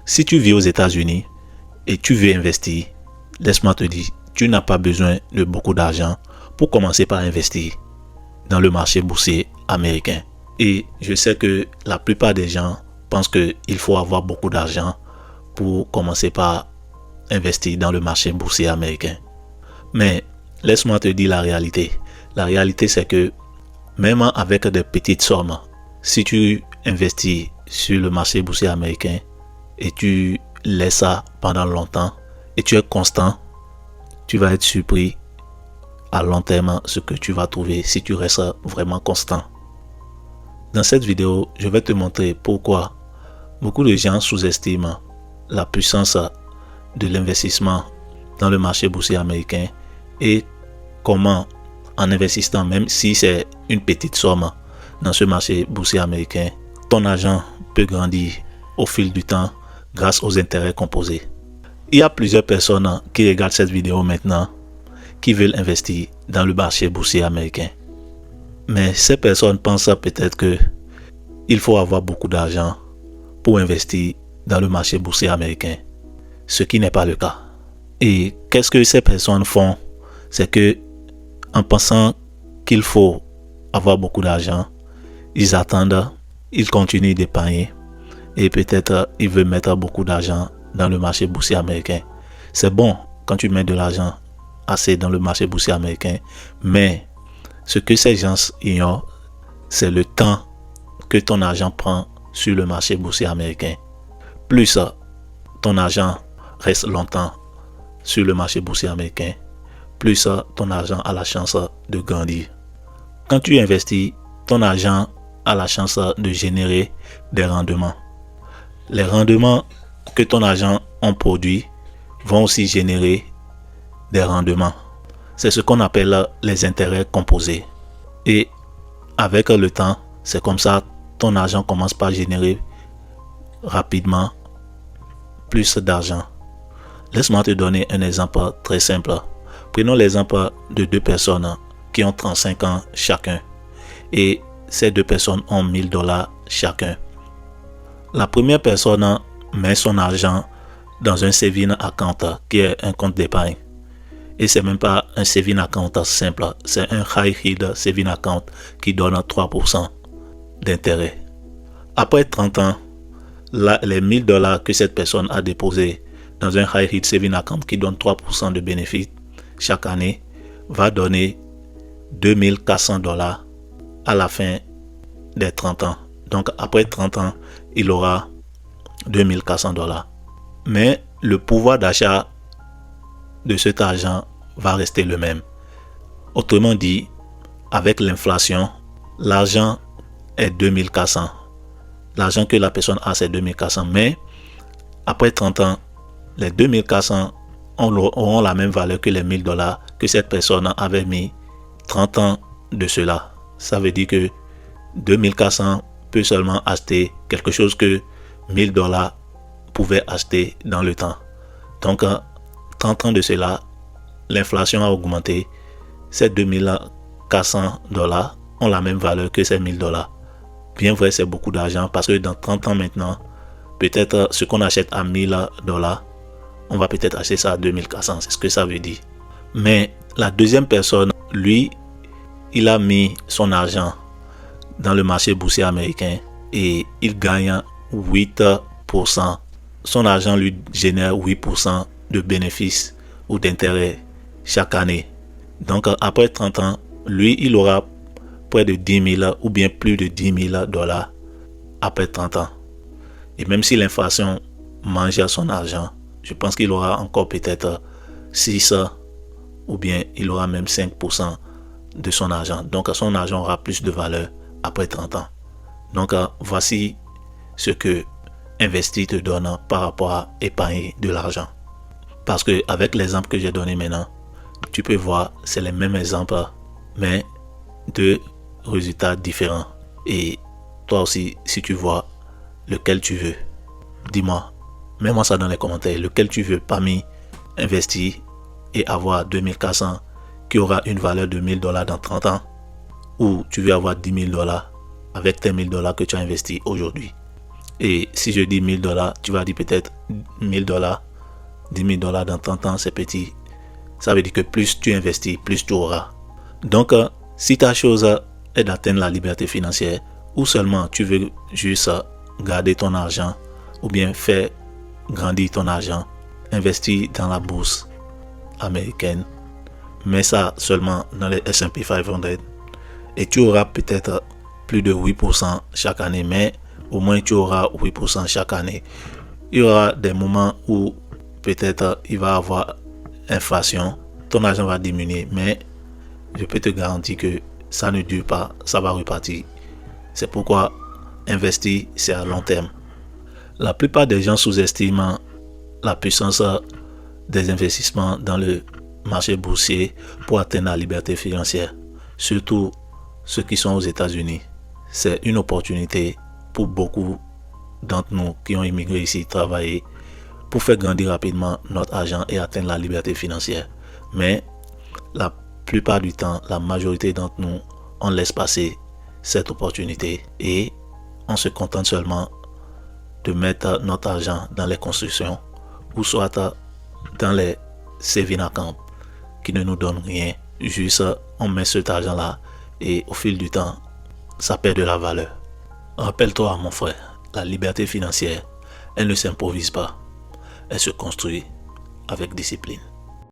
Si tu vis aux États-Unis et tu veux investir, laisse-moi te dire, tu n'as pas besoin de beaucoup d'argent pour commencer par investir dans le marché boursier américain. Et je sais que la plupart des gens pensent qu'il faut avoir beaucoup d'argent pour commencer par investir dans le marché boursier américain. Mais laisse-moi te dire la réalité. La réalité, c'est que même avec des petites sommes, si tu investis sur le marché boursier américain et tu laisses ça pendant longtemps et tu es constant, tu vas être surpris à long terme ce que tu vas trouver si tu restes vraiment constant. Dans cette vidéo, je vais te montrer pourquoi beaucoup de gens sous-estiment la puissance de l'investissement dans le marché boursier américain et comment, en investissant, même si c'est une petite somme dans ce marché boursier américain, ton argent peut grandir au fil du temps grâce aux intérêts composés. Il y a plusieurs personnes qui regardent cette vidéo maintenant qui veulent investir dans le marché boursier américain. Mais ces personnes pensent peut-être qu'il faut avoir beaucoup d'argent pour investir dans le marché boursier américain, ce qui n'est pas le cas. Et qu'est-ce que ces personnes font? C'est que en pensant qu'il faut avoir beaucoup d'argent, ils attendent, ils continuent d'épargner et peut-être ils veulent mettre beaucoup d'argent dans le marché boursier américain. C'est bon quand tu mets de l'argent assez dans le marché boursier américain, mais ce que ces gens ignorent, c'est le temps que ton argent prend sur le marché boursier américain. Plus ton argent reste longtemps sur le marché boursier américain, plus ton argent a la chance de grandir. Quand tu investis, ton argent a la chance de générer des rendements. Les rendements que ton argent en produit vont aussi générer des rendements. C'est ce qu'on appelle les intérêts composés. Et avec le temps, c'est comme ça, ton argent commence par générer rapidement plus d'argent. Laisse-moi te donner un exemple très simple. Prenons l'exemple de deux personnes qui ont 35 ans chacun. Et ces deux personnes ont $1000 chacun. La première personne met son argent dans un saving account qui est un compte d'épargne. Et c'est même pas un saving account simple, c'est un high yield saving account qui donne 3% d'intérêt. Après 30 ans, les $1000 que cette personne a déposé dans un high yield saving account qui donne 3% de bénéfices chaque année va donner $2400 à la fin des 30 ans. Donc après 30 ans, il aura $2400. Mais le pouvoir d'achat de cet argent va rester le même. Autrement dit, avec l'inflation, l'argent est 2400. L'argent que la personne a, c'est 2400. Mais après 30 ans, les 2400 auront la même valeur que les $1000 que cette personne avait mis 30 ans de cela. Ça veut dire que 2400 peut seulement acheter quelque chose que $1000 pouvaient acheter dans le temps. Donc, 30 ans de cela, l'inflation a augmenté. Ces $2400 ont la même valeur que ces $1000. Bien vrai, c'est beaucoup d'argent parce que dans 30 ans maintenant, peut-être ce qu'on achète à $1000, on va peut-être acheter ça à 2400. C'est ce que ça veut dire. Mais la deuxième personne, lui, il a mis son argent dans le marché boursier américain et il gagne 8%. Son argent lui génère 8% de bénéfices ou d'intérêt chaque année. Donc après 30 ans, lui, il aura près de 10 000 ou bien plus de $10 000 après 30 ans. Et même si l'inflation mange son argent, je pense qu'il aura encore peut-être 6 ou bien il aura même 5% de son argent. Donc son argent aura plus de valeur après 30 ans. Donc voici ce que investir te donne par rapport à épargner de l'argent. Parce que avec l'exemple que j'ai donné maintenant, tu peux voir, c'est les mêmes exemples, mais deux résultats différents. Et toi aussi, si tu vois lequel tu veux, dis-moi, mets-moi ça dans les commentaires, lequel tu veux parmi investir et avoir 2400 qui aura une valeur de $1000 dans 30 ans, ou tu veux avoir $10 000 avec tes $1000 que tu as investi aujourd'hui. Et si je dis 1000 $, tu vas dire peut-être 1000 $, 10 000 $ dans 30 ans, c'est petit. Ça veut dire que plus tu investis, plus tu auras. Donc, si ta chose est d'atteindre la liberté financière, ou seulement tu veux juste garder ton argent, ou bien faire grandir ton argent, investis dans la bourse américaine, mets ça seulement dans les S&P 500, et tu auras peut-être plus de 8% chaque année, mais au moins tu auras 8% chaque année. Il y aura des moments où peut-être il va y avoir inflation, ton argent va diminuer, mais je peux te garantir que ça ne dure pas, ça va repartir. C'est pourquoi investir, c'est à long terme. La plupart des gens sous-estiment la puissance des investissements dans le marché boursier pour atteindre la liberté financière, surtout ceux qui sont aux États-Unis. C'est une opportunité pour beaucoup d'entre nous qui ont immigré ici travailler pour faire grandir rapidement notre argent et atteindre la liberté financière. Mais la plupart du temps, la majorité d'entre nous, on laisse passer cette opportunité et on se contente seulement de mettre notre argent dans les constructions ou soit dans les saving accounts qui ne nous donnent rien. Juste on met cet argent là et au fil du temps, ça perd de la valeur. Rappelle-toi mon frère, la liberté financière, elle ne s'improvise pas. Elle se construit avec discipline.